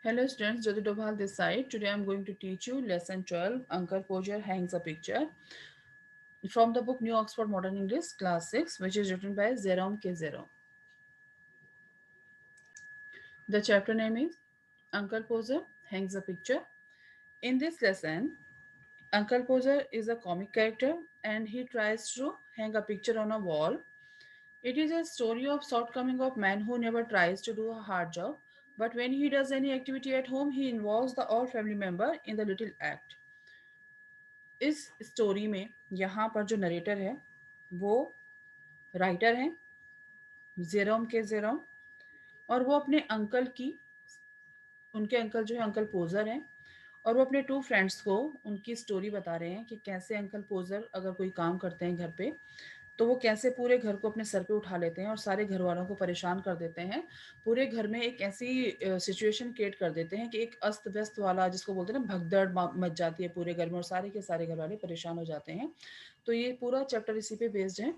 Hello students, Jyoti Dobhal this side. Today I am going to teach you lesson 12. Uncle Poacher hangs a picture from the book New Oxford Modern English class 6, which is written by Jerome K. Zero. The chapter name is Uncle Poacher hangs a picture. In this lesson, Uncle Poacher is a comic character and he tries to hang a picture on a wall. It is a story of shortcoming of man who never tries to do a hard job, but when he does any activity at home, he involves the all family member in the little act. इस story में यहाँ पर जो narrator है वो writer हैं Jerome के Jerome, और वो अपने अंकल की उनके अंकल जो है अंकल पोजर हैं, और वो अपने टू फ्रेंड्स को उनकी स्टोरी बता रहे हैं कि कैसे अंकल पोजर अगर कोई काम करते हैं घर पे तो वो कैसे पूरे घर को अपने सर पे उठा लेते हैं और सारे घर वालों को परेशान कर देते हैं। पूरे घर में एक ऐसी सिचुएशन क्रिएट कर देते हैं कि एक अस्त व्यस्त वाला जिसको बोलते हैं ना भगदड़ मच जाती है पूरे घर में और सारे के सारे घर वाले परेशान हो जाते हैं। तो ये पूरा चैप्टर इसी पे बेस्ड है।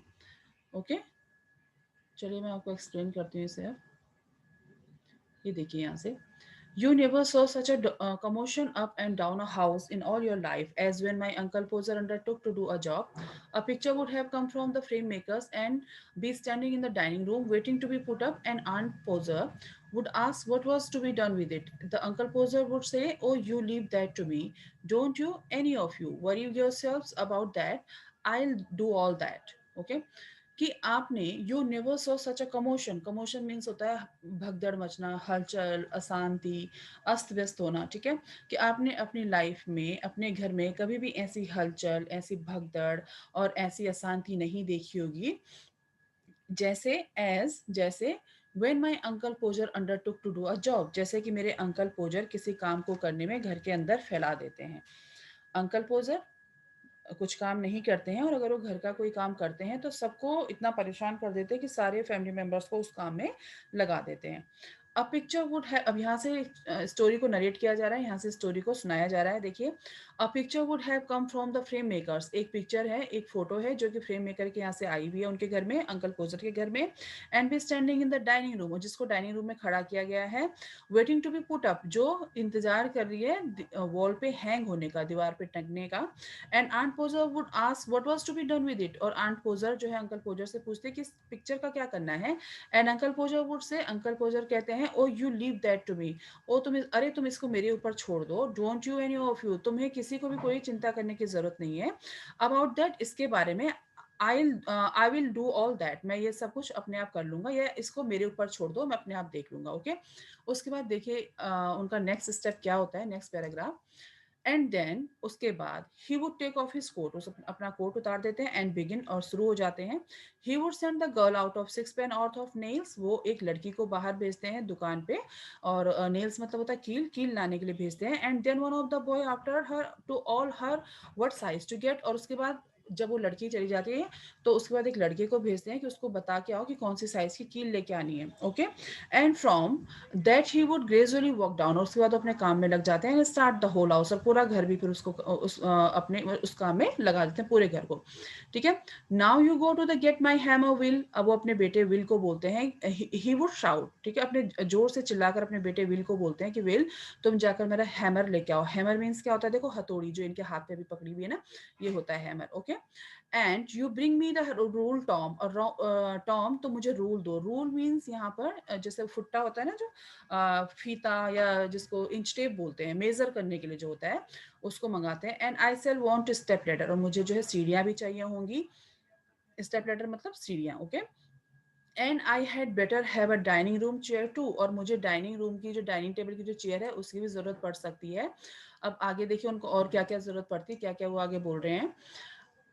ओके, चलिए मैं आपको एक्सप्लेन करती हूँ इसे। अब ये देखिए यहाँ से, You never saw such a commotion up and down a house in all your life as when my uncle Poser undertook to do a job. A picture would have come from the frame makers and be standing in the dining room waiting to be put up, and Aunt Poser would ask what was to be done with it. The uncle Poser would say, "Oh, you leave that to me. Don't you, any of you, worry yourselves about that. I'll do all that." Okay, कि आपने you never so such a commotion, commotion means होता है भगदड़ मचना, हलचल, अशांति, अस्त व्यस्त होना। ठीक है, कि आपने अपनी लाइफ में अपने घर में कभी भी ऐसी हलचल, ऐसी भगदड़ और ऐसी अशांति नहीं देखी होगी जैसे जैसे when my uncle पोजर undertook to do a job, जैसे कि मेरे अंकल पोजर किसी काम को करने में घर के अंदर फैला देते हैं। अंकल पोजर कुछ काम नहीं करते हैं और अगर वो घर का कोई काम करते हैं तो सबको इतना परेशान कर देते हैं कि सारे फैमिली मेंबर्स को उस काम में लगा देते हैं। अ पिक्चर वुड है, अब यहाँ से स्टोरी को नरेट किया जा रहा है, यहाँ से स्टोरी को सुनाया जा रहा है। देखिए, a picture would have come from the frame makers, एक पिक्चर है, एक फोटो है जो कि फ्रेम मेकर के यहाँ से आई हुई है उनके घर में, अंकल पोजर के घर में। And be standing in the dining room, जिसको डाइनिंग रूम में खड़ा किया गया है। Waiting to be put up, जो इंतजार कर रही है वॉल पे हैंग होने का, दीवार पे टंगने का। And aunt Podger would ask what was to be done with it, और आंट पोजर जो है अंकल पोजर से पूछते कि इस पिक्चर का क्या करना है। And uncle Podger would say, uncle Podger कहते हैं, oh you leave that to me, oh तुम, अरे तुम इसको मेरे ऊपर छोड़ दो। Don't you any of you, तुम्हें किसी को भी कोई चिंता करने की जरूरत नहीं है। अबाउट दैट, इसके बारे में। I will do all that, मैं ये सब कुछ अपने आप कर लूंगा, या इसको मेरे ऊपर छोड़ दो, मैं अपने आप देख लूंगा। ओके, उसके बाद देखिए उनका नेक्स्ट स्टेप क्या होता है, नेक्स्ट पैराग्राफ। एंड देन उसके बाद he would take off his coat, उस अपना कोट उतार देते हैं। एंड बिगिन, और शुरू हो जाते हैं। He would send the girl out of 6 pennorth of nails, वो एक लड़की को बाहर भेजते हैं दुकान पे, और नेल्स मतलब होता है कील, कील लाने के लिए भेजते हैं। And then one of the boy after her to all her what size to get, और उसके बाद जब वो लड़की चली जाती है तो उसके बाद एक लड़के को भेजते हैं कि उसको बता के आओ कि कौन सी साइज की कील लेके आनी है। Okay, and from that he would gradually walk down, और उसके बाद अपने काम में लग जाते हैं। स्टार्ट द होल हाउस, और पूरा घर भी फिर उसको अपने उस काम में लगा देते हैं पूरे घर को। ठीक है, now you go to the get my hammer Will, अब वो अपने बेटे विल को बोलते हैं, ही वुड शाउट, ठीक है, अपने जोर से चिल्लाकर अपने बेटे विल को बोलते हैं कि विल तुम जाकर मेरा हैमर लेके आओ। हैमर मीन्स क्या होता है, देखो हथौड़ी जो इनके हाथ पे भी पकड़ी हुई है ना, ये होता है hammer. Okay, and you bring me the rule Tom, और टॉम तो मुझे रूल दो। रूल मीन्स यहाँ पर जैसे फुट्टा होता है ना, जो फीता, या जिसको इंच टेप बोलते हैं, मेजर करने के लिए जो होता है, उसको मंगाते हैं। And I shall want step ladder, और मुझे जो है सीढ़ियाँ भी चाहिए होंगी। स्टेप लेटर मतलब सीढ़ियाँ। Okay, and I had better have a dining room chair too, और मुझे डाइनिंग रूम की जो डाइनिंग टेबल की जो चेयर है उसकी भी जरूरत पड़ सकती है। अब आगे देखिए उनको और क्या क्या जरूरत पड़ती है, क्या क्या वो आगे बोल रहे हैं।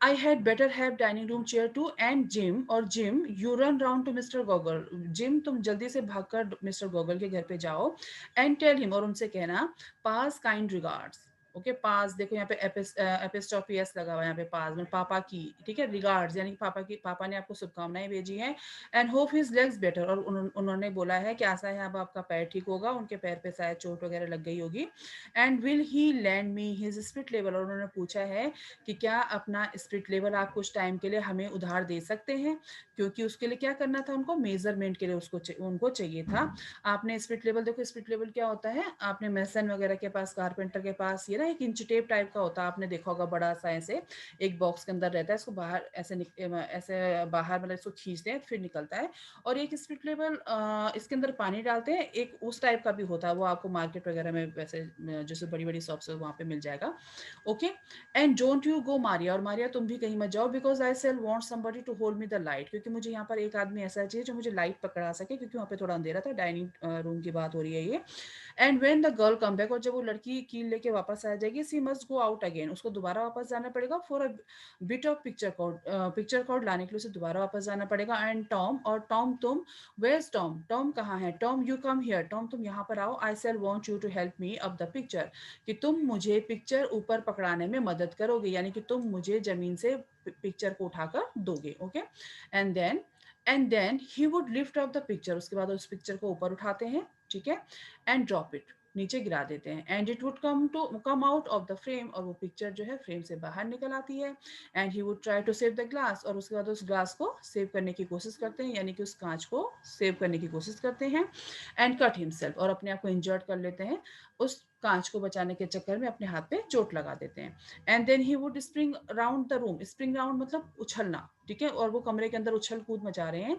I had better have dining room chair too, and Jim, और Jim, you run round to Mr. Goggle. Jim, तुम जल्दी से भागकर मिस्टर गोगल के घर पे जाओ। And tell him, और उनसे कहना, pass kind regards. ओके, पास देखो यहाँ पे एपिस्ट्रॉफी एस लगा हुआ है यहाँ पे, पास में पापा की, ठीक है, रिगार्ड्स यानी कि पापा ने आपको शुभकामनाएं भेजी हैं। And hope his legs better, और उन्होंने बोला है कि आशा है अब आपका पैर ठीक होगा, उनके पैर पे शायद चोट वगैरह लग गई होगी। And will he land me his spirit level, और उन्होंने पूछा है कि क्या अपना स्पिरिट लेवल आप कुछ टाइम के लिए हमें उधार दे सकते हैं, क्योंकि उसके लिए क्या करना था उनको, मेजरमेंट के लिए उनको चाहिए था। आपने स्पिरिट लेवल देखो, स्पिरिट लेवल क्या होता है, आपने मेसन वगैरह के पास, कारपेंटर के पास ये ना एक इंच टेप टाइप का होता है, आपने देखा होगा, बड़ा सा ऐसे एक बॉक्स के अंदर रहता है, इसको बाहर ऐसे बाहर मतलब इसको खींचते हैं फिर निकलता है। और एक स्पिरिट लेवल इसके अंदर पानी डालते हैं, एक उस टाइप का भी होता है, वो आपको मार्केट वगैरह में वैसे जैसे बड़ी बड़ी शॉप्स है वहाँ पे मिल जाएगा। Okay, and don't you go Maria, और मारिया तुम भी कहीं मत जाओ, because I shall want somebody to hold me the light, क्योंकि मुझे यहाँ पर एक आदमी ऐसा चाहिए जो मुझे लाइट पकड़ा सके, क्योंकि वहाँ पे थोड़ा अंधेरा था, डाइनिंग रूम की बात हो रही है ये। And when the girl come back, और जब वो लड़की कील लेके वापस आ जाएगी, she must go out again, उसको दोबारा वापस जाना पड़ेगा for a bit of picture cord लाने के लिए उसे दोबारा वापस जाना पड़ेगा। एंड टॉम, और टॉम तुम, वेयर्स टॉम, टॉम कहाँ है, Tom you come here, Tom तुम यहाँ पर आओ, I shall want you to help me up the picture, कि तुम मुझे पिक्चर ऊपर पकड़ाने में मदद करोगे, यानी कि तुम मुझे जमीन से पिक्चर को उठाकर दोगे। Okay, and then he would lift up the picture, उसके बाद उस पिक्चर को ऊपर उठाते हैं, ठीक है, एंड ड्रॉप इट, नीचे गिरा देते हैं, and it would come out of the frame, और वो पिक्चर जो है फ्रेम से बाहर निकल आती है। And he would try to save the glass, और उसके बाद उस ग्लास को सेव करने की कोशिश करते हैं, यानी कि उस कांच को सेव करने की कोशिश करते हैं। एंड कट हिमसेल्फ, और अपने आप को इंजर्ड कर लेते हैं, उस कांच को बचाने के चक्कर में अपने हाथ पे चोट लगा देते हैं। And then he would spring round the room, spring round मतलब उछलना, ठीक है, और वो कमरे के अंदर उछल कूद मचा रहे हैं,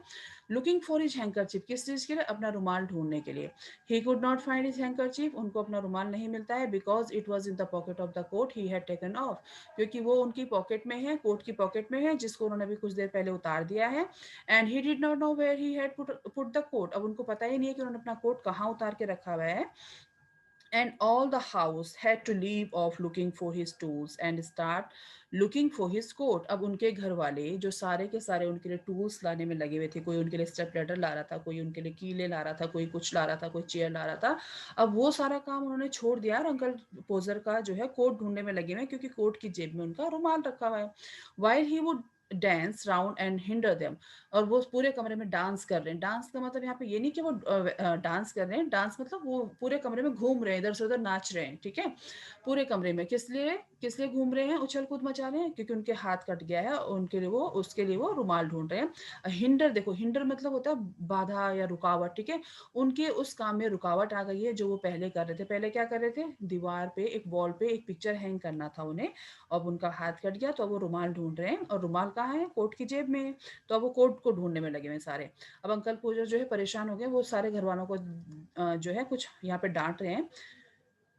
लुकिंग फॉर हिज हैंकरचीफ, किस चीज के लिए, अपना रुमाल ढूंढने के लिए। He could not find his handkerchief, उनको अपना रुमाल नहीं मिलता है, because it was in the pocket of the coat he had taken off, क्योंकि वो उनकी पॉकेट में है, कोट की पॉकेट में है, जिसको उन्होंने भी कुछ देर पहले उतार दिया है। And he did not know where he had put the coat, अब उनको पता ही नहीं है कि उन्होंने अपना कोट कहाँ उतार के रखा हुआ है। And all the house had to leave off looking for his tools and start looking for his coat. अब उनके घर वाले जो सारे के सारे उनके लिए टूल्स लाने में लगे हुए थे, कोई उनके लिए स्टेप लैडर ला रहा था, कोई उनके लिए कीले ला रहा था, कोई कुछ ला रहा था, कोई चेयर ला रहा था, अब वो सारा काम उन्होंने छोड़ दिया और अंकल पोजर का जो है कोट ढूंढने में लगे हुए हैं, क्योंकि कोट की जेब में उनका रुमाल रखा हुआ है। While he would dance round and hinder them, और वो पूरे कमरे में डांस कर रहे हैं, डांस का मतलब यहाँ पे ये नहीं कि वो डांस कर रहे हैं, डांस मतलब वो पूरे कमरे में घूम रहे हैं, इधर से उधर नाच रहे हैं, ठीक है, पूरे कमरे में, किस लिए घूम रहे हैं, उछल कूद मचा रहे हैं, क्योंकि उनके हाथ कट गया है, उनके लिए वो उसके लिए वो रुमाल ढूंढ रहे हैं। हिंडर देखो, हिंडर मतलब होता है बाधा या रुकावट, ठीक है, उनके उस काम में रुकावट आ गई है, जो वो पहले कर रहे थे, पहले क्या कर रहे थे, दीवार पे एक वॉल पे एक पिक्चर हैंग करना था उन्हें, अब उनका हाथ कट गया तो अब वो रुमाल ढूंढ रहे हैं, और रुमाल कहाँ है, कोट की जेब में है, तो अब वो कोट को ढूंढने में लगे हुए हैं सारे। अब अंकल पूजर जो है परेशान हो गए, वो सारे घर वालों को जो है कुछ यहाँ पे डांट रहे हैं।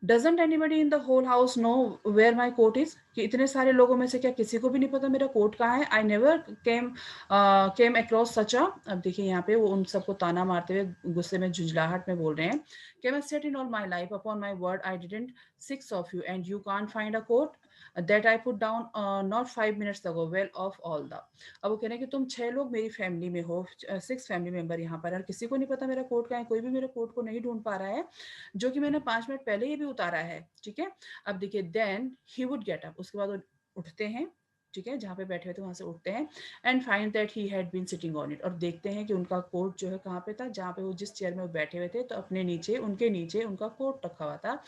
Doesn't anybody in the whole house know where my coat is, कि इतने सारे लोगों में से क्या किसी को भी नहीं पता मेरा कोट कहाँ है। आई नेवर केम अक्रॉस सच अ, अब देखिए यहाँ पे वो उन सबको ताना मारते हुए गुस्से में झुंझलाहट में बोल रहे हैं, came I set in all my life upon my word I didn't six of you and you can't find a coat that I put down not 5 minutes ago, well of all the. अब वो कह रहे हैं कि तुम 6 लोग मेरी family में हो, 6 फैमिली मेंबर यहाँ पर है, और किसी को नहीं पता मेरा कोट कहाँ है, कोई भी मेरे कोट को नहीं ढूंढ पा रहा है, जो कि मैंने 5 मिनट पहले ही भी उतारा है, ठीक है। अब देखिए, then he would get up, उसके बाद वो उठते हैं, ठीक है, जहाँ पे बैठे हुए थे वहां से उठते हैं, and find that he had been sitting on it, और देखते हैं कि उनका कोट जो है कहाँ पे था, जहाँ पे वो जिस चेयर में वो बैठे हुए थे, तो अपने नीचे उनके नीचे उनका कोट रखा हुआ था।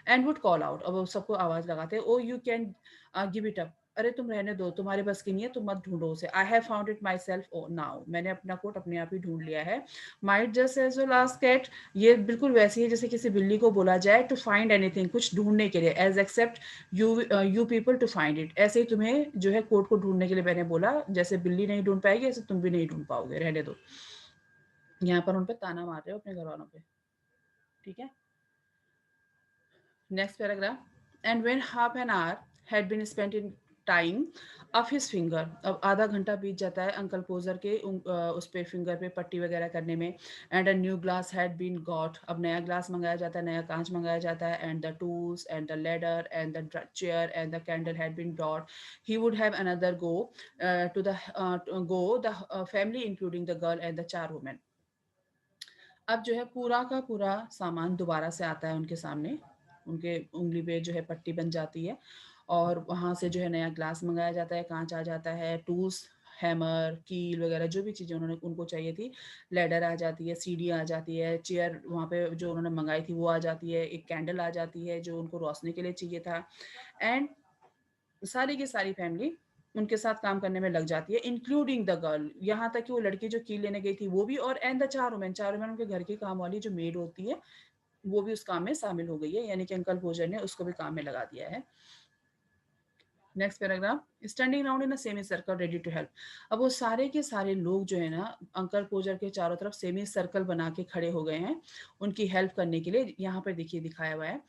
एंड वुड कॉल आउट, अब वो सबको आवाज लगाते, oh you can give it up, अरे तुम रहने दो, तुम्हारे बस की नहीं है, तुम मत ढूंढो उसे, I have found it myself now, मैंने अपना कोट अपने आप ही ढूंढ लिया है। Might just as well ask cat, ये बिल्कुल वैसे ही जैसे किसी बिल्ली को बोला जाए टू फाइंड एनीथिंग, कुछ ढूंढने के लिए, as except you people to find it, ऐसे ही तुम्हें जो है कोट को ढूंढने के लिए मैंने बोला, जैसे बिल्ली नहीं ढूंढ पाएगी ऐसे तुम भी नहीं ढूंढ पाओगे, रहने दो। यहाँ पर उन पे ताना मार रहे हो अपने घर वालों पे, ठीक है। Next paragraph, and when half an hour had been spent in time of his finger, अब आधा घंटा बीत जाता है अंकल पोजर के उस पे फिंगर पे पट्टी वगैरह करने में। And a new glass had been got, अब नया ग्लास मंगाया जाता है, नया कांच मंगाया जाता है। And the tools and the ladder and the chair and the candle had been brought, he would have another to the go the family including the girl and the 4 women. अब जो है पूरा का पूरा सामान दोबारा से आता है उनके सामने, उनके उंगली पे जो है पट्टी बन जाती है, और वहाँ से जो है नया ग्लास मंगाया जाता है, कांच आ जाता है, टूल्स, हैमर, कील वगैरह जो भी चीज़ें उन्होंने उनको चाहिए थी, लैडर आ जाती है, सीढ़ी आ जाती है, चेयर वहाँ पे जो उन्होंने मंगाई थी वो आ जाती है, एक कैंडल आ जाती है जो उनको रोशनी के लिए चाहिए था, एंड सारी की सारी फैमिली उनके साथ काम करने में लग जाती है, इंक्लूडिंग द गर्ल, यहाँ तक कि वो लड़की जो की लेने गई थी वो भी, और एंड द चार वुमेन उनके घर की काम वाली जो मेड होती है वो भी उस काम में शामिल हो गई है, यानी कि अंकल पोजर ने उसको भी काम में लगा दिया है। Next paragraph, standing round in a semi circle ready to help. अब वो सारे के सारे लोग जो है ना अंकल पोजर के चारों तरफ सेमी सर्कल बना के खड़े हो गए हैं उनकी हेल्प करने के लिए। यहाँ पर देखिए दिखाया हुआ है,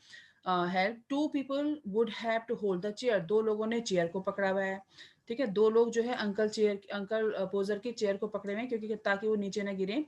help, two people would have to hold the chair, दो लोगों ने चेयर को पकड़ा हुआ है, ठीक है, दो लोग जो है अंकल पोजर की चेयर को पकड़े हुए हैं क्योंकि ताकि वो नीचे ना गिरे,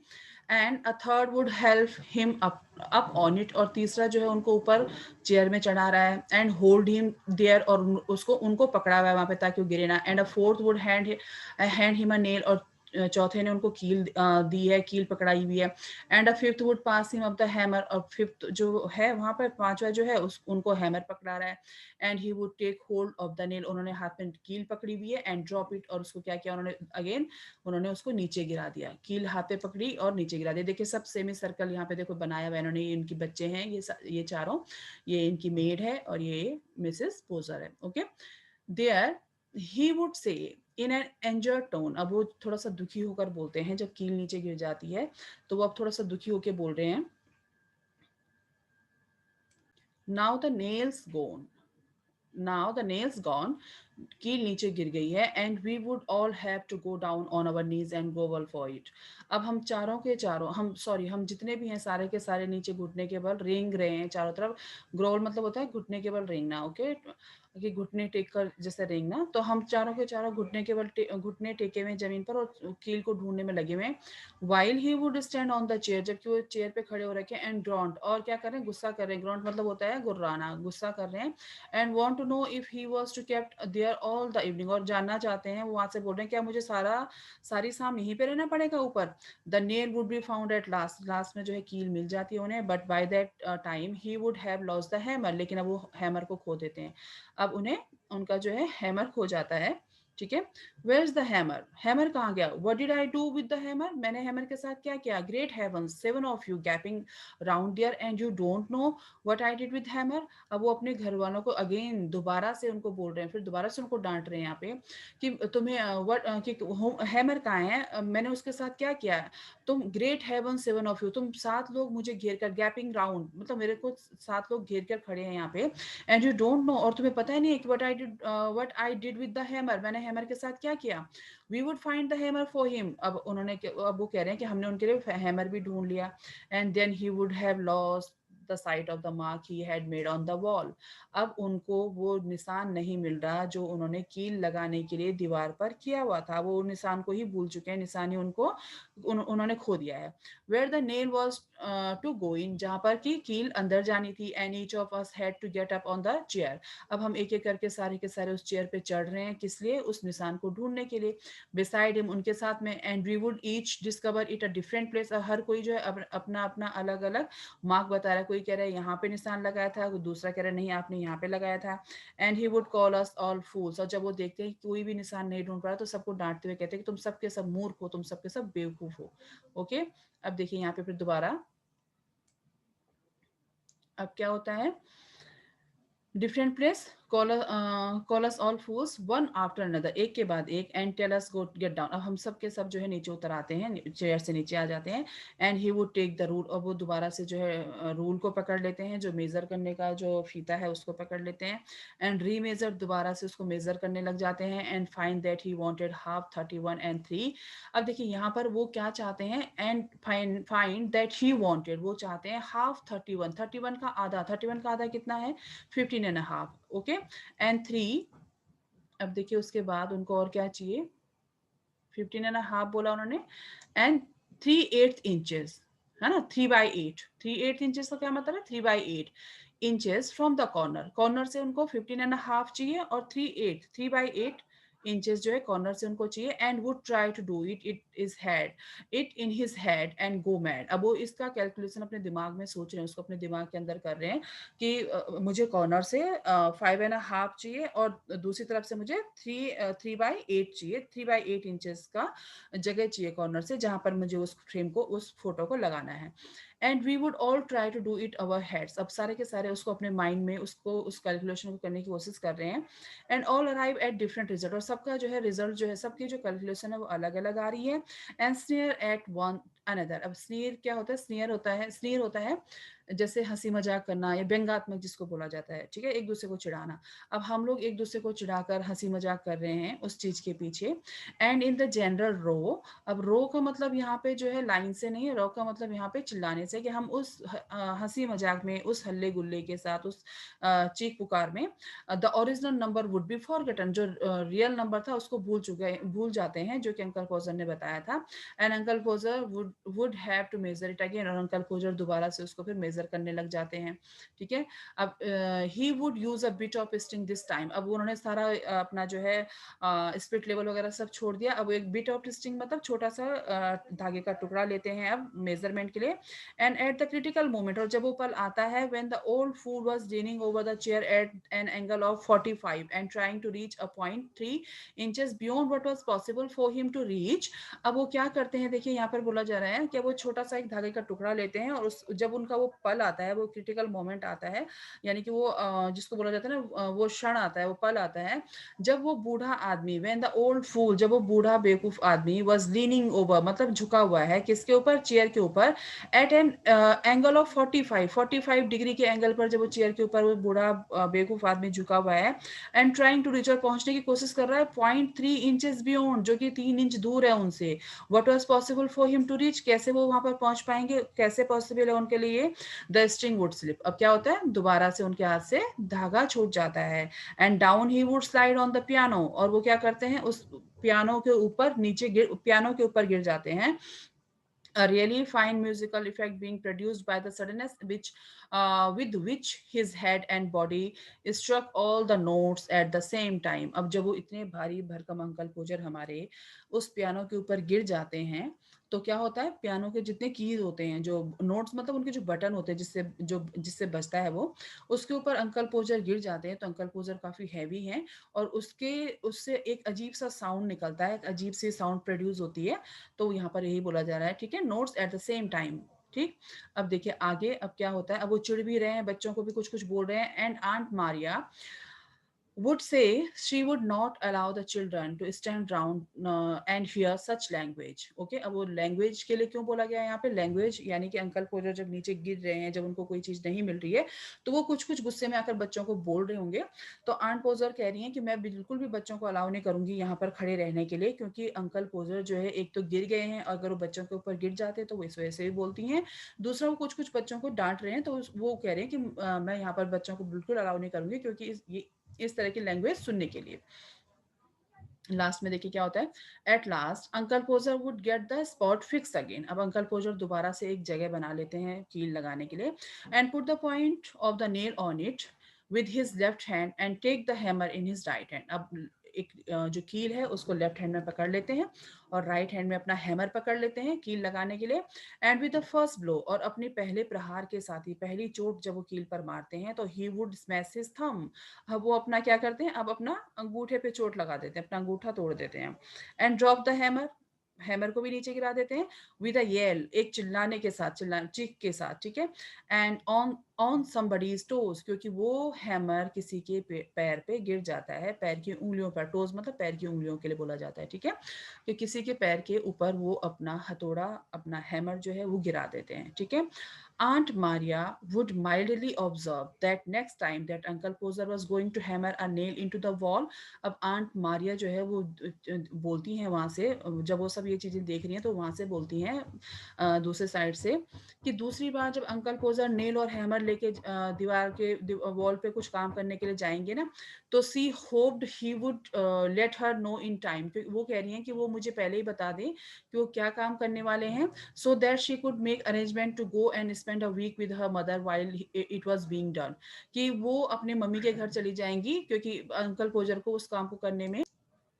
and a third would help him up on it, और तीसरा जो है उनको ऊपर चेयर में चढ़ा रहा है, एंड होल्ड हिम देयर, और उसको उनको पकड़ा हुआ है वहां पे ताकि वो गिरे ना, and a fourth would hand him a nail, और चौथे ने उनको कील दी है, कील पकड़ाई हुई है, and a fifth would pass him of the hammer, और फिफ्थ जो है वहां पर पांचवा जो है उस उनको हैमर पकड़ा रहा है, and he would take hold of the nail, उन्होंने हाथ में कील पकड़ी हुई है, एंड ड्रॉप इट, और उसको क्या किया उन्होंने अगेन, उन्होंने उसको नीचे गिरा दिया, कील हाथ पे पकड़ी और नीचे गिरा दिया। देखिए सब सेमी सर्कल यहाँ पे देखो बनाया हुआ है इन्होंने, ये इनके बच्चे हैं, ये चारों, ये इनकी मेड है और ये मिसेस पोजर है, okay. There he would say in an एंजर्ड tone, अब वो थोड़ा सा दुखी होकर बोलते हैं जब कील नीचे गिर जाती है, तो वो अब थोड़ा सा दुखी होकर बोल रहे हैं, now the nails gone, now the nails gone, कील नीचे गिर गई है, and we would all have to go down on our knees and grovel for it, अब हम चारों के चारों, हम जितने भी हैं सारे के सारे नीचे घुटने के बल रेंग रहे हैं चारों तरफ, ग्रोवल मतलब होता है घुटने के बल रेंगना, ओके, कि घुटने टेक कर जैसे रेंगना, तो हम चारों के चारों घुटने के बल घुटने टेके हुए जमीन पर और कील को ढूंढने में लगे हुए हैं, while he would stand on the chair, जबकि वो चेयर पे खड़े हो रखे हैं, एंड ग्रॉन्ट, और क्या कर रहे हैं, गुस्सा कर रहे हैं, ग्रॉन्ट मतलब होता है गुर्राना, गुस्सा कर रहे हैं, and want to know if he was to kept there all the evening, और जानना चाहते हैं, वो वहां से बोल रहे हैं क्या मुझे सारी शाम यहीं पे रहना पड़ेगा ऊपर, the nail would be found at last, last में जो है कील मिल जाती है उन्हें, but by that time he would have lost the hammer, लेकिन अब वो हैमर को खो देते हैं, अब उन्हें उनका जो है हैमर खो जाता है, ठीक है। Where is the hammer, hammer कहाँ गया, what did I do with the hammer, मैंने हैमर के साथ क्या किया, great heavens, seven of you gaping round there and you don't know what I did with hammer, अब वो अपने घर वालों को अगेन दोबारा से उनको बोल रहे हैं, फिर दोबारा से उनको डांट रहे हैं यहाँ पे कि तुम्हें व्हाट कि हैमर कहाँ है, मैंने उसके साथ क्या किया है, तुम great heaven seven of you, तुम सात लोग मुझे घेर कर, गैपिंग राउंड मतलब मेरे को सात लोग घेर कर खड़े हैं यहाँ पे, एंड यू डोंट नो, और तुम्हें पता ही नहीं है कि what I did with the hammer, मैंने हैमर के साथ क्या किया, we would find the hammer for him, अब वो कह रहे हैं कि हमने उनके लिए हैमर भी ढूंढ लिया, and then he would have lost the sight of the mark he had made on the wall, अब उनको वो निशान नहीं मिल रहा जो उन्होंने कील लगाने के लिए दीवार पर किया हुआ था, वो निशान को ही भूल चुके हैं, निशान ही उन्होंने खो दिया है, where the nail was to go in, जहां पर की कील अंदर जानी थी, and each of us had to get up on the chair, अब हम एक एक करके सारे के सारे उस चेयर पे चढ़ रहे हैं, किस लिए, उस निशान को ढूंढने के लिए, बिसाइड हिम, उनके साथ में, and we would each discover it a different place, हर कोई जो है अपना अपना अलग अलग मार्क बता रहा है, कोई कह रहा है यहाँ पे निशान लगाया था, कोई दूसरा कह रहा है नहीं आपने यहाँ पे लगाया था, and he would call us all fools, और जब वो देखते हैं कि कोई भी निशान नहीं ढूंढ पा रहा तो सबको डांटते हुए कहते हैं कि तुम सबके सब मूर्ख हो, तुम सबके सब बेवकूफ हो, ओके। अब देखिए यहाँ पे फिर दोबारा अब क्या होता है, different place, call us all fools one after another, एक के बाद एक, and tell us go get down, अब हम सब के सब जो है नीचे उतर आते हैं, चेयर से नीचे आ जाते हैं, and he would take the rule, और वो दोबारा से जो है रूल को पकड़ लेते हैं, जो मेजर करने का जो फीता है उसको पकड़ लेते हैं, एंड री मेजर, दोबारा से उसको मेजर करने लग जाते हैं, and find that he wanted half 31 and 3, अब देखिए यहाँ पर वो क्या चाहते हैं, and find that he wanted, वो चाहते हैं हाफ 31, 31 का आधा, 31 का आधा कितना है, 15.5, ओके, एंड 3, अब देखिए उसके बाद उनको और क्या चाहिए, 15.5 बोला उन्होंने, एंड 3/8 इंचेस, है ना, 3/8, 3/8 इंचेस का क्या मतलब है, 3/8 inches from the corner, corner से उनको 15.5 चाहिए, और 3/8, 3/8 इंचेस जो है कॉर्नर से उनको चाहिए, and would try to do it in his head and go mad. अब वो इसका कैलकुलेशन अपने दिमाग में सोच रहे हैं, उसको अपने दिमाग के अंदर कर रहे हैं कि मुझे कॉर्नर से 5.5 चाहिए और दूसरी तरफ से मुझे 3/8 चाहिए, 3/8 इंचेस का जगह चाहिए कॉर्नर से, जहां पर मुझे उस फ्रेम को, उस फोटो को लगाना है। And we would all try to do it our heads. अब सारे के सारे उसको अपने माइंड में उसको उस कैलकुलेशन को करने की कोशिश कर रहे हैं। And all arrive at different result, और सबका जो है रिजल्ट जो है, सबकी जो कैलकुलेशन है वो अलग अलग आ रही है। And sneer at one another. अब स्नीर क्या होता है? स्नीर होता है जैसे हंसी मजाक करना या व्यंग्यात्मक जिसको बोला जाता है, ठीक है, एक दूसरे को चिढ़ाना। अब हम लोग एक दूसरे को चिढ़ाकर हंसी मजाक कर रहे हैं उस चीज के पीछे। एंड इन द जनरल रो। अब रो का मतलब यहाँ पे जो है लाइन से नहीं है, रो का मतलब यहाँ पे चिल्लाने से, कि हम उस हंसी मजाक में, उस हल्ले गुल्ले के साथ, उस चीख पुकार में the original number would be forgotten, जो रियल नंबर था उसको भूल जाते हैं, जो कि अंकल पोजर ने बताया था। And uncle Podger would have to measure it again, और अंकल पोजर दोबारा से उसको फिर मेजर करने लग जाते हैं, ठीक है। अब he would use a bit of sting this time. अब उन्होंने सारा अपना जो है स्पिरिट लेवल वगैरह सब छोड़ दिया। अब एक बिट ऑफ स्टिंग मतलब छोटा सा धागे का टुकड़ा लेते हैं अब मेजरमेंट के लिए। And at the critical moment, और जब वो पल आता है, when the old fool was leaning over the chair at an angle of 45 and trying to reach a point 3 inches beyond what was possible for him to reach. अब वो क्या करते हैं, देखिए यहाँ पर बोला जा रहा है कि वो छोटा सा एक धागे का टुकड़ा लेते हैं, और उस जब उनका वो पल आता है, वो क्रिटिकल मोमेंट आता है, यानी कि वो जिसको बोला जाता है ना, वो क्षण आता है, वो पल आता है, जब वो बूढ़ा आदमी, व्हेन द ओल्ड फूल, जब वो बूढ़ा बेवकूफ आदमी वाज लीनिंग ओवर, मतलब झुका हुआ है किसके ऊपर? चेयर के ऊपर। At an angle of 45 degree के एंगल पर जब वो चेयर के ऊपर वो बूढ़ा बेवकूफ आदमी झुका हुआ है, एंड ट्राइंग टू रीच, और पहुंचने की कोशिश कर रहा है 0.3 इंचेस बियॉन्ड, जो कि 3 इंच दूर है उनसे। What was possible for him to reach, कैसे वो वहां पर पहुंच पाएंगे, कैसे पॉसिबल है उनके लिए? The string would slip. अब क्या होता है, दोबारा से उनके हाथ से धागा छूट जाता है। And down he would slide on the piano, और वो क्या करते हैं, उस पियानो के ऊपर पियानो के ऊपर गिर जाते हैं। A really fine musical effect being produced by the suddenness with which his head and body struck all the notes at the same time। अब जब वो इतने भारी भरकम अंकल पोजर हमारे उस पियानो के ऊपर गिर जाते हैं, तो क्या होता है, पियानो के जितने कीज होते हैं, जो नोट्स मतलब उनके जो बटन होते हैं जिससे बजता है वो, उसके ऊपर अंकल पोजर गिर जाते हैं। तो अंकल पोजर काफी हैवी हैं, और उससे एक अजीब सा साउंड निकलता है, एक अजीब सी साउंड प्रोड्यूस होती है। तो यहाँ पर यही बोला जा रहा है, ठीक है, notes at the same time. ठीक। अब देखिए आगे, अब क्या होता है, अब वो चिढ़ भी रहे हैं, बच्चों को भी कुछ कुछ बोल रहे हैं। And aunt Maria would say she would not allow the children to stand round and hear such language। Okay, अब वो लैंग्वेज के लिए क्यों बोला गया है यहाँ पे? लैंग्वेज यानी कि अंकल पोजर जब नीचे गिर रहे हैं, जब उनको कोई चीज नहीं मिल रही है, तो वो कुछ कुछ गुस्से में आकर बच्चों को बोल रहे होंगे। तो आंट पोजर कह रही हैं कि मैं बिल्कुल भी बच्चों को अलाउ नहीं करूंगी यहाँ पर खड़े रहने के लिए, क्योंकि अंकल पोजर जो है, एक तो गिर गए हैं, अगर वो बच्चों के ऊपर गिर जाते तो वो इस वजह से भी बोलती हैं। दूसरा, वो कुछ कुछ बच्चों को डांट रहे हैं, तो वो कह रहे हैं कि मैं यहाँ पर बच्चों को बिल्कुल अलाउ नहीं करूंगी, क्योंकि इस तरह की लैंग्वेज सुनने के लिए। लास्ट में देखिए क्या होता है। At last uncle Podger would get the spot fix again. अब अंकल पोजर दोबारा से एक जगह बना लेते हैं कील लगाने के लिए। And put the point of the nail on it with his left hand and take the hammer in his right hand. अब एक जो कील है उसको लेफ्ट हैंड में पकड़ लेते हैं, और राइट हैंड में अपना हैमर पकड़ लेते हैं कील लगाने के लिए। And with the first blow, और अपने पहले प्रहार के साथ ही, पहली चोट जब वो कील पर मारते हैं, तो he would smash his thumb. अब वो अपना क्या करते हैं, अब अपना अंगूठे पे चोट लगा देते हैं, अपना अंगूठा तोड़ देते हैं। And drop the hammer, hammer को भी नीचे गिरा देते हैं। विद अ येल, एक चिल्लाने के साथ, चिल्ला चीख के साथ, ठीक है। And on on somebody's toes, क्योंकि वो हैमर किसी के पैर पे गिर जाता है, पैर की उंगलियों पर। टोज मतलब पैर की उंगलियों के लिए बोला जाता है, ठीक है, कि किसी के पैर के ऊपर वो अपना हथौड़ा, अपना हैमर जो है वो गिरा देते हैं, ठीक है। Aunt Maria would mildly observe that next time that Uncle Poser was going to hammer a nail into the wall। अब आंट मारिया जो है वो बोलती हैं वहां से, जब वो सब ये चीजें देख रही हैं तो वहां से बोलती हैं दूसरे साइड से, कि दूसरी बार जब अंकल पोजर नेल और हैमर लेके दीवार के वॉल पे कुछ काम करने के लिए जाएंगे ना, तो she hoped he would let her know in time. वो कह रही हैं कि वो मुझे पहले ही बता दें कि वो क्या काम करने वाले हैं, so that she could make arrangement to go and spend a week with her mother while it was being done। कि वो अपने मम्मी के घर चली जाएंगी, क्योंकि अंकल पोजर को उस काम को करने में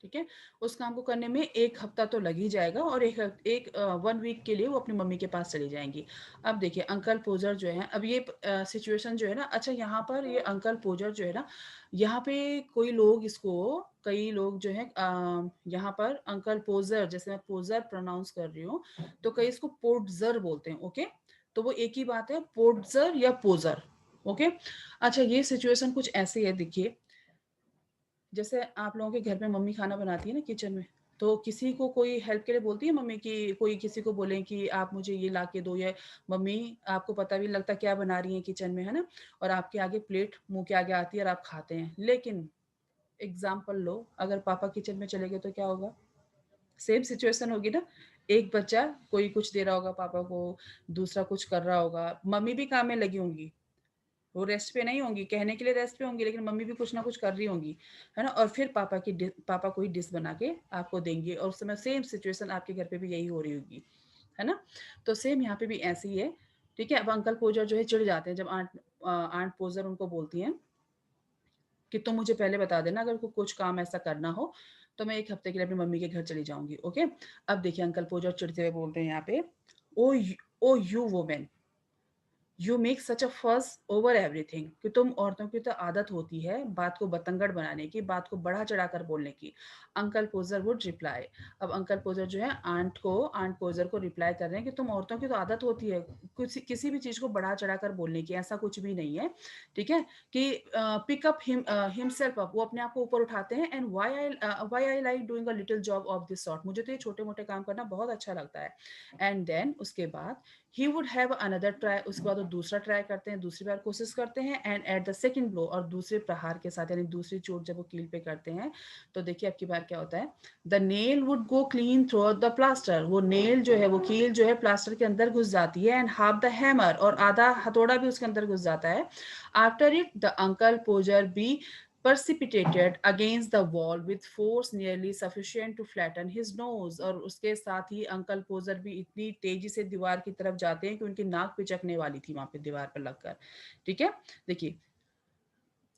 ठीक है, उस काम को करने में 1 हफ्ता तो लग ही जाएगा और एक 1 वीक के लिए वो अपनी मम्मी के पास चली जाएँगी। अब देखिए अंकल पोज़र जो हैं, अब ये सिचुएशन जो है ना, अच्छा यहाँ पर ये अंकल पोज़र जो है ना, यहाँ पे कई लोग जो हैं यहाँ पर अंकल पोज़र, जैसे मैं पोज़र प्रोनाउंस कर रही हूँ, तो कई इसको पोट्ज़र बोलते हैं, ओके? तो वो एक ही बात है, पोट्ज़र या पोज़र, ओके? अच्छा ये सिचुएशन कुछ ऐसी है, देखिए जैसे आप लोगों के घर में मम्मी खाना बनाती है ना किचन में, तो किसी को कोई हेल्प के लिए बोलती है मम्मी कि कोई किसी को बोले कि आप मुझे ये ला के दो, या मम्मी आपको पता भी नहीं लगता क्या बना रही है किचन में, है ना? और आपके आगे प्लेट मुँह के आगे आती है और आप खाते हैं। लेकिन एग्ज़ाम्पल लो, अगर पापा किचन में चले गए तो क्या होगा? सेम सिचुएशन होगी ना। एक बच्चा कोई कुछ दे रहा होगा पापा को, दूसरा कुछ कर रहा होगा, मम्मी भी काम में लगी होंगी। वो रेस्ट पे नहीं होंगी, कहने के लिए रेस्ट पे होंगी, लेकिन मम्मी भी कुछ ना कुछ कर रही होंगी, है ना? और फिर पापा कोई डिश बना के आपको देंगे और उस समय सेम सिचुएशन आपके घर पे भी यही हो रही होगी, है ना? तो सेम यहाँ पे भी ऐसे ही है, ठीक है? अब अंकल पोज़र जो है चिढ़ जाते हैं जब आंट पोज़र उनको बोलती हैं कि तुम मुझे पहले बता देना अगर कुछ काम ऐसा करना हो, तो मैं 1 हफ्ते के लिए अपनी मम्मी के घर चली जाऊँगी, ओके? अब देखिए अंकल पोज़र चिढ़ते हुए बोलते हैं यहाँ पे, "oh you woman, you make such a fuss over everything", कि तुम औरतों की तो आदत होती है बात को बतंगड़ बनाने की, बात को बढ़ा चढ़ाकर बोलने की। अंकल पोजर वुड रिप्लाई, अब अंकल पोजर जो है आंट पोजर को रिप्लाई कर रहे हैं कि तुम औरतों की तो आदत होती है कुछ किसी भी चीज को बढ़ा चढ़ाकर बोलने की, ऐसा कुछ भी नहीं है, ठीक है? कि पिकअप हिमसेल्फ अप, वो अपने आप को ऊपर उठाते हैं, and why I like doing a little job of this sort, मुझे तो ये छोटे मोटे काम करना बहुत अच्छा लगता है। एंड देन उसके बाद he would have another try, उसके बाद वो दूसरा ट्राई करते हैं, दूसरी बार कोशिश करते हैं, and at the second blow, और दूसरे प्रहार के साथ यानी दूसरी चोट जब वो कील पे करते हैं, तो देखिए अब की बार क्या होता है, the nail would go clean through out the plaster, वो नेल जो है, वो कील जो है प्लास्टर के अंदर घुस जाती है, एंड हाफ द हैमर, और आधा हथौड़ा भी उसके अंदर घुस जाता है। After it the uncle Podger be precipitated against the wall with force nearly sufficient to flatten his nose, और उसके साथ ही अंकल पोजर भी इतनी तेजी से दीवार की तरफ जाते हैं कि उनकी नाक पिचकने वाली थी वहां पे दीवार पर लगकर, ठीक है? देखिए,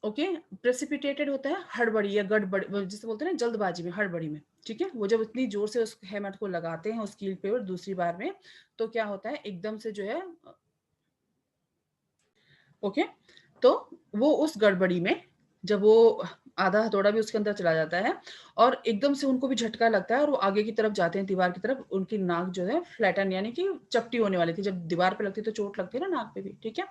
ओके, प्रेसिपिटेटेड होता है हड़बड़ी या गड़बड़ी, जिसे बोलते हैं ना जल्दबाजी में, हड़बड़ी में, ठीक है? वो जब इतनी जोर से उस हैमर को लगाते हैं उस कील पे और दूसरी बार में, तो क्या होता है एकदम से जो है, ओके, तो वो उस गड़बड़ी में जब वो आधा हथौड़ा भी उसके अंदर चला जाता है और एकदम से उनको भी झटका लगता है और वो आगे की तरफ जाते हैं दीवार की तरफ, उनकी नाक जो है फ्लैटन यानी कि चपटी होने वाली थी, जब दीवार पे लगती है तो चोट लगती है ना नाक पे भी, ठीक है?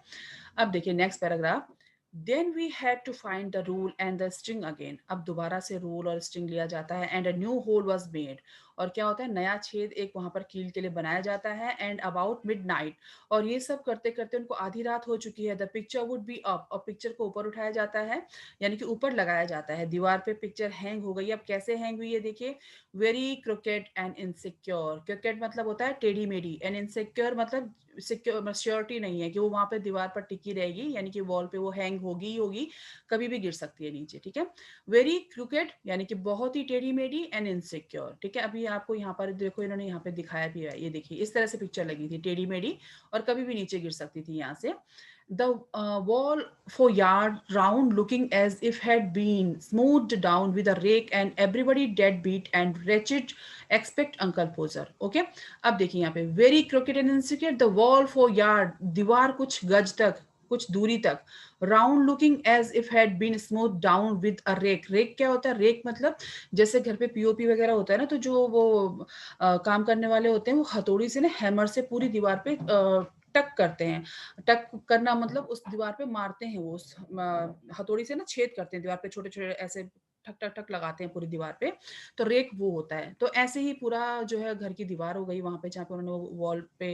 अब देखिए next paragraph, then we had to find the rule and the string again, अब दोबारा से रूल और स्ट्रिंग लिया जाता है, and a new hole was made, और क्या होता है नया छेद एक वहां पर कील के लिए बनाया जाता है, एंड अबाउट मिडनाइट, और ये सब करते करते उनको आधी रात हो चुकी है, the picture would be up, और पिक्चर को ऊपर उठाया जाता है, यानी कि ऊपर लगाया जाता है, दीवार पे पिक्चर हैंग हो गई। अब कैसे हैंग हुई है देखिए, very croquet and insecure, croquet मतलब होता है टेढ़ी मेढ़ी, एंड इनसिक्योर मतलब सिक्योर श्योरिटी नहीं है कि वो वहां पे दीवार पर टिकी रहेगी, यानी कि वॉल पे वो हैंग होगी ही होगी, कभी भी गिर सकती है नीचे, ठीक है? वेरी क्रिकेट यानी कि बहुत ही टेढ़ी मेढ़ी, एंड इनसिक्योर, ठीक है? अभी आपको यहाँ पर देखो इन्होंने यहाँ पे दिखाया भी है, ये देखिए इस तरह से पिक्चर लगी थी टेढ़ी मेढ़ी और कभी भी नीचे गिर सकती थी यहाँ से। The wall for yard round looking as if had been smoothed down with a rake, and everybody deadbeat and wretched except Uncle Poser. Okay? अब देखिए यहाँ पे very crooked and insecure, the wall for yard, दीवार कुछ गज तक, कुछ दूरी तक, round looking as if had been smooth down with a rake, rake क्या होता है? रेक मतलब जैसे घर पे पीओपी वगैरह होता है ना, तो जो वो काम करने वाले होते हैं वो हथौड़ी से ना हैमर से पूरी दीवार पे टक करते हैं। टक करना मतलब उस दीवार पे मारते हैं, वो उस हथौड़ी से ना छेद करते हैं दीवार पे, छोटे छोटे ऐसे ठक ठक ठक लगाते हैं पूरी दीवार पे, तो रेक वो होता है। तो ऐसे ही पूरा जो है घर की दीवार हो गई वहां पे जहाँ पे उन्होंने वॉल पे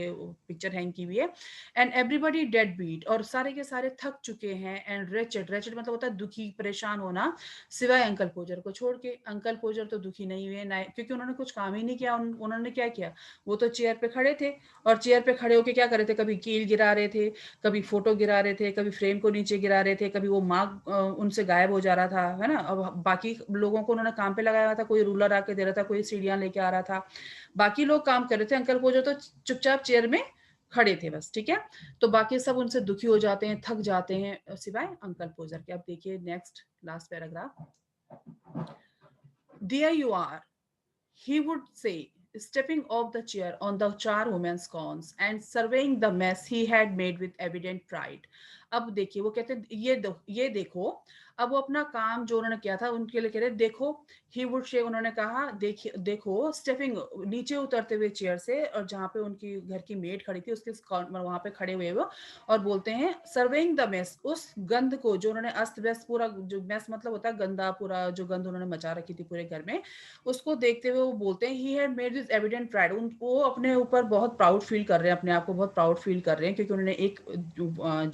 पिक्चर हैंग की हुई है, एंड एवरीबॉडी डेड बीट, और सारे के सारे थक चुके हैं, एंड रेचेड, रेचेड मतलब होता है दुखी, परेशान होना, सिवाय अंकल पोजर को छोड़ के। अंकल पोजर तो दुखी नहीं हुए ना, क्योंकि उन्होंने कुछ काम ही नहीं किया। उन्होंने क्या किया, वो तो चेयर पे खड़े थे, और चेयर पे खड़े होके क्या कर रहे थे, कभी कील गिरा रहे थे, कभी फोटो गिरा रहे थे, कभी फ्रेम को नीचे गिरा रहे थे, कभी वो मार्क उनसे गायब हो जा रहा था, है ना? अब बाकी लोगों को उन्होंने काम पे लगाया हुआ था, कोई रूलर आके दे रहा था, कोई सीढ़ियां लेके आ रहा था, बाकी लोग काम कर रहे थे, अंकल पोजर तो चुपचाप चेयर में खड़े थे बस, ठीक है? तो बाकी सब उनसे दुखी हो जाते हैं, थक जाते हैं, सिवाय अंकल पोजर के। अब देखिए next last paragraph, There you are, he would say, stepping off the chair on the charwoman's corns and surveying the mess he had made with evident pride. अब देखिए वो कहते हैं ये देखो, अब वो अपना काम जो उन्होंने किया था उनके लिए कह रहे देखो, ही वुड से उन्होंने कहा देखिए देखो, स्टेपिंग नीचे उतरते हुए चेयर से, और जहाँ पे उनकी घर की मेड खड़ी थी उसके वहां पे खड़े हुए वो, और बोलते हैं सर्वेइंग द मेस, उस गंद को जो उन्होंने अस्त व्यस्त पूरा, जो मेस मतलब होता है गंदा, पूरा जो गंद उन्होंने मचा रखी थी पूरे घर में, उसको देखते हुए वो बोलते हैं ही had made this evident pride, वो अपने ऊपर बहुत प्राउड फील कर रहे हैं, अपने आप को बहुत प्राउड फील कर रहे हैं, क्योंकि उन्होंने एक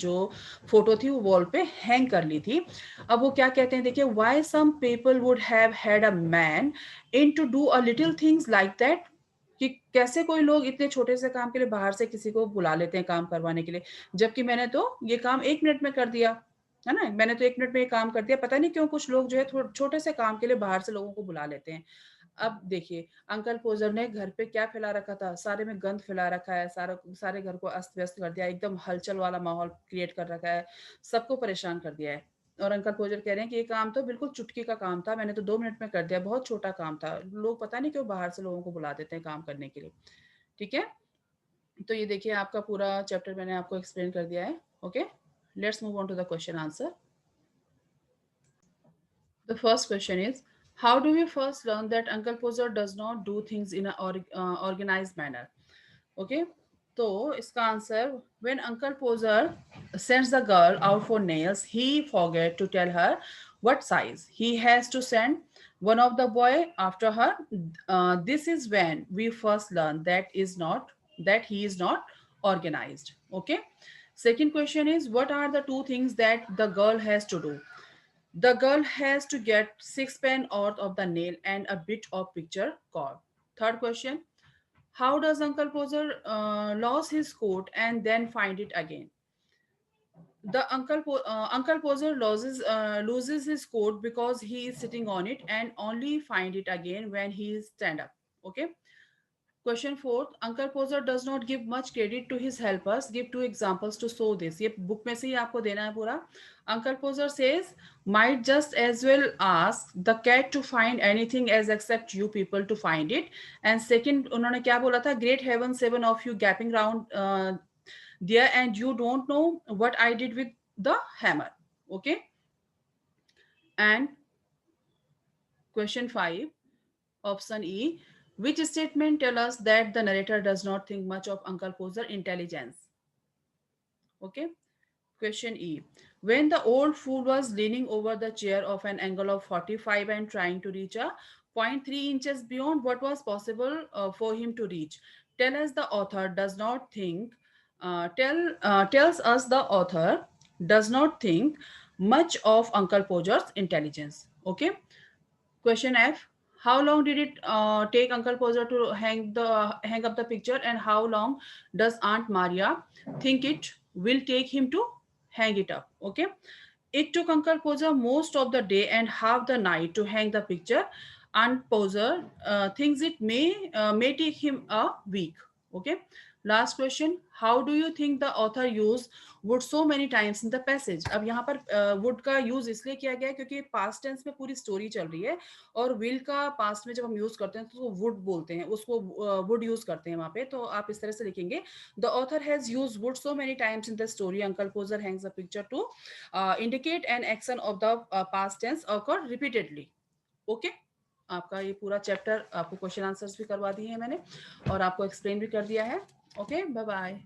जो फोटो थी वो वॉल पे हैंग कर ली थी। अब वो क्या कहते हैं देखिए, why some people would have had a man in to do a little things like that, कि कैसे कोई लोग इतने छोटे से काम के लिए बाहर से किसी को बुला लेते हैं काम करवाने के लिए, जबकि मैंने तो ये काम 1 मिनट में कर दिया, है ना, मैंने तो 1 मिनट में ये काम कर दिया। पता नहीं क्यों कुछ लोग जो है छोटे से काम के लिए बाहर से लोगों को बुला लेते हैं। अब देखिए, अंकल पोजर ने घर पे क्या फैला रखा था, सारे में गंद फैला रखा है, सारे घर को अस्त व्यस्त कर दिया, एकदम हलचल वाला माहौल क्रिएट कर रखा है, सबको परेशान कर दिया है। और अंकल पोजर कह रहे हैं कि ये काम तो बिल्कुल चुटकी का काम था, मैंने तो 2 मिनट में कर दिया, बहुत छोटा काम था, लोग पता नहीं क्यों बाहर से लोगों को बुला देते हैं काम करने के लिए। ठीक है, तो ये देखिए आपका पूरा चैप्टर मैंने आपको एक्सप्लेन कर दिया है। Okay, let's move on to the question answer. The first question is, how do we first learn that Uncle Poser does not do things in an organized manner? Okay, so इसका answer, when Uncle Poser sends the girl out for nails, he forget to tell her what size. He has to send one of the boy after her. This is when we first learn that he is not organized. Okay. Second question is, what are the two things that the girl has to do? The girl has to get 6 pen out of the nail and a bit of picture cord. Third question, how does Uncle Poser lose his coat and then find it again? The Uncle Poser loses his coat because he is sitting on it and only find it again when he is stand up. Okay. Question fourth, Uncle Poser does not give much credit to his helpers. Give two examples to show this. ये book में से ही आपको देना है पूरा. Uncle Poser says, might just as well ask the cat to find anything as except you people to find it. And second, उन्होंने क्या बोला था? Great heaven, 7 of you gapping round there and you don't know what I did with the hammer. Okay. And question 5, option E. Which statement tell us that the narrator does not think much of Uncle Poser intelligence? Okay. Question E. When the old fool was leaning over the chair of an angle of 45 and trying to reach a zero point 0.3 inches beyond what was possible for him to reach, tells us the author does not think much of Uncle Poser's intelligence. Okay. Question F. How long did it take Uncle Poser to hang up the picture, and how long does Aunt Maria think it will take him to hang it up? Okay. It took Uncle Poser most of the day and half the night to hang the picture. Aunt Poser thinks it may take him a week. Okay. Last question. How do you think the author used would so many times in the passage? अब यहाँ पर would का use इसलिए किया गया है क्योंकि past tense में पूरी स्टोरी चल रही है, और विल का पास्ट में जब हम यूज करते हैं तो वुड बोलते हैं, उसको वुड यूज करते हैं वहां पे, तो आप इस तरह से लिखेंगे, the author has use would so many times in the story uncle Podger hangs a picture to indicate an action of the past tense occur repeatedly. Okay, आपका ये पूरा चैप्टर, आपको क्वेश्चन आंसर्स भी करवा दिए हैं मैंने, और आपको एक्सप्लेन भी कर दिया है. Okay, bye bye.